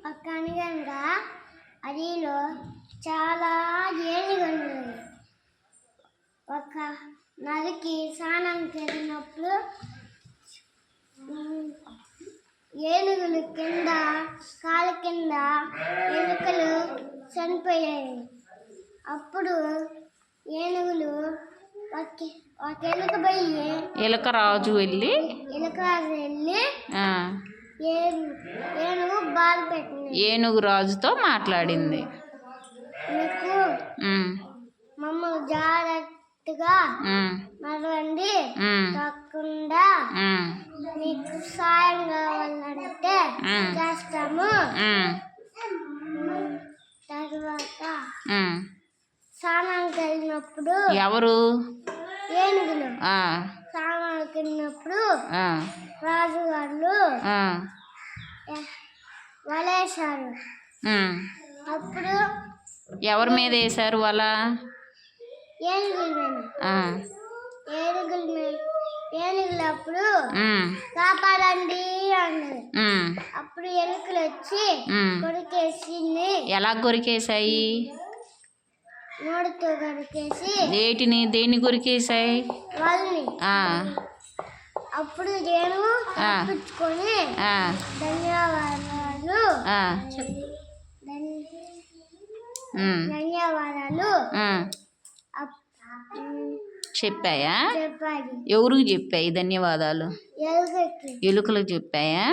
అనగనగా అడవిలో చాలా ఏనుగులు ఉన్నాయి. ఒక నదికి స్నానంకి వెళ్ళినప్పుడు ఏనుగులు కింద కాళ్ళ కింద ఎలుకలు చనిపోయాయి. అప్పుడు ఏనుగులు ఒక ఎలుక పోయి ఎలుకరాజు వెళ్ళి ఏనుగు బాధ పెట్టింది. ఏనుగు రాజుతో మాట్లాడింది. మీకు మమ్మల్ని జాగ్రత్తగా నడవండి, తప్పకుండా మీకు సాయం కావాలంటే చేస్తాము. తర్వాత స్నానానికి వెళ్ళినప్పుడు ఎవరు ఏనుగులు స్నానానికి వెళ్ళినప్పుడు రాజు వాళ్ళు వలేశారు. అప్పుడు ఎవరి మీద వేశారు వల? ఏనుగులు అప్పుడు కాపాడండి అన్నది. అప్పుడు ఎలుకలు వచ్చి కొరికేసింది. ఎలా కొరికేశాయి? నోటితో కొరికేసి. దేన్ని కొరికేశాయి? వాళ్ళని. అప్పుడు నేను తప్పించుకొని ధన్యవాదాలు చెప్పాయా? ఎవరికి చెప్పాయి ధన్యవాదాలు? ఎలుకలకు చెప్పాయా?